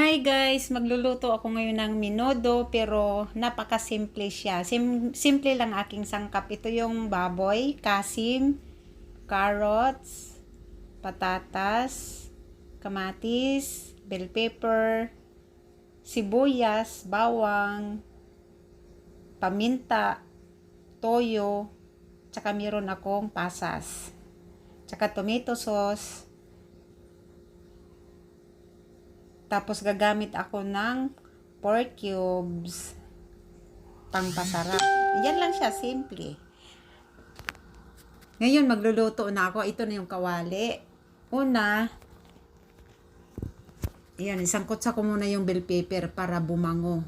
Hi guys, magluluto ako ngayon ng minodo pero napakasimple siya. Simple lang aking sangkap. Ito yung baboy, kasim, carrots, patatas, kamatis, bell pepper, sibuyas, bawang, paminta, toyo, tsaka meron akong pasas, tsaka tomato sauce. Tapos gagamit ako ng pork cubes pangpasarap. Yan lang siya, simple. Ngayon magluluto na ako. Ito na yung kawali. Una, yan, isangkot sa ko muna yung bell pepper para bumango.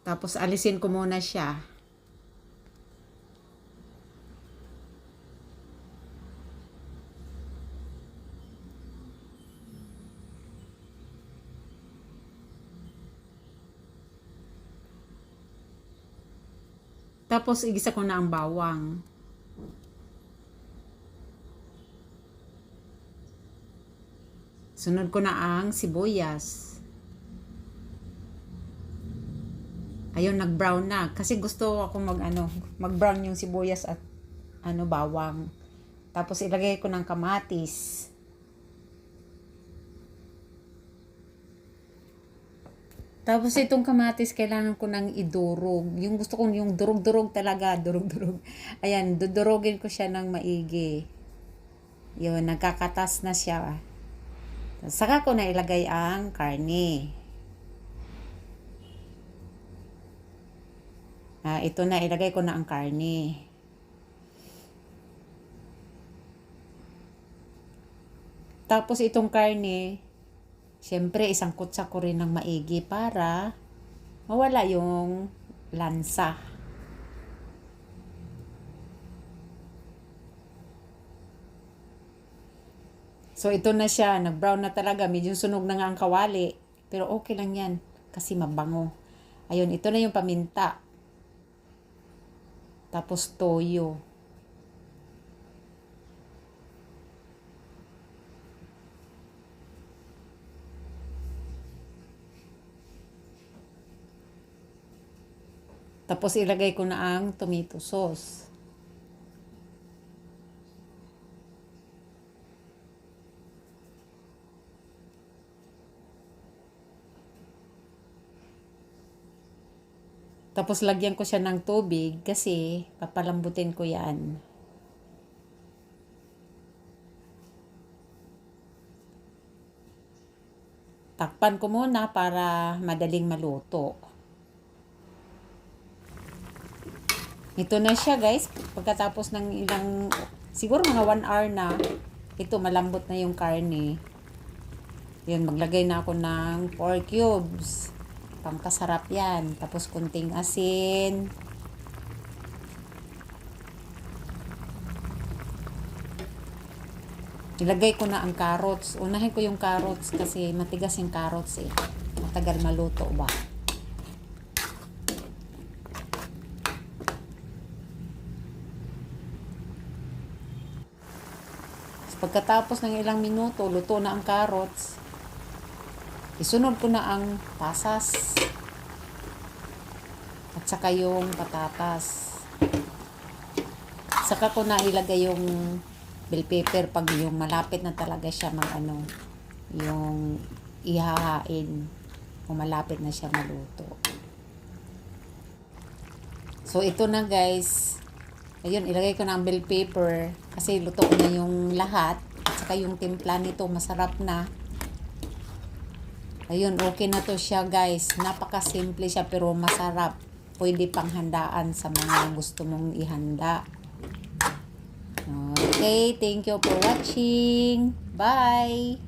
Tapos alisin ko muna siya. Tapos igisa ko na ang bawang. Sunod ko na ang sibuyas. Ayun, nag-brown na kasi gusto ako mag-brown yung sibuyas at bawang. Tapos ilagay ko ng kamatis. Tapos itong kamatis, kailangan ko nang idurog. Yung gusto kong yung durog-durog talaga, durog-durog. Ayan, dudurogin ko siya ng maigi. Yun, nagkakatas na siya. Saka ko na ilagay ang karne. Ito na, ilagay ko na ang karne. Tapos itong karne, siyempre, isang kutsa ko rin ng maigi para mawala yung lansa. So, ito na siya. Nag-brown na talaga. Medyo sunog na nga ang kawali. Pero okay lang yan kasi mabango. Ayun, ito na yung paminta. Tapos toyo. Tapos ilagay ko na ang tomato sauce. Tapos lagyan ko siya ng tubig kasi papalambutin ko yan. Takpan ko muna para madaling maluto. Ito na siya guys, pagkatapos ng siguro mga 1 hour na, ito malambot na yung karne. Yun, maglagay na ako ng pork cubes. Pangkasarap yan. Tapos kunting asin. Ilagay ko na ang carrots. Unahin ko yung carrots kasi matigas yung carrots eh. Matagal maluto ba? Pagkatapos ng ilang minuto, luto na ang carrots. Isunod ko na ang pasas. At saka yung patatas. Saka ko na ilagay yung bell pepper pag yung malapit na talaga siya yung ihahain. Kung malapit na siya maluto. So, ito na guys. Ayun, ilagay ko na ang bell pepper kasi luto ko na yung lahat. At saka yung timpla nito, masarap na. Ayun, okay na to siya guys. Napaka-simple siya pero masarap. Pwede pang handaan sa mga gusto mong ihanda. Okay, thank you for watching. Bye!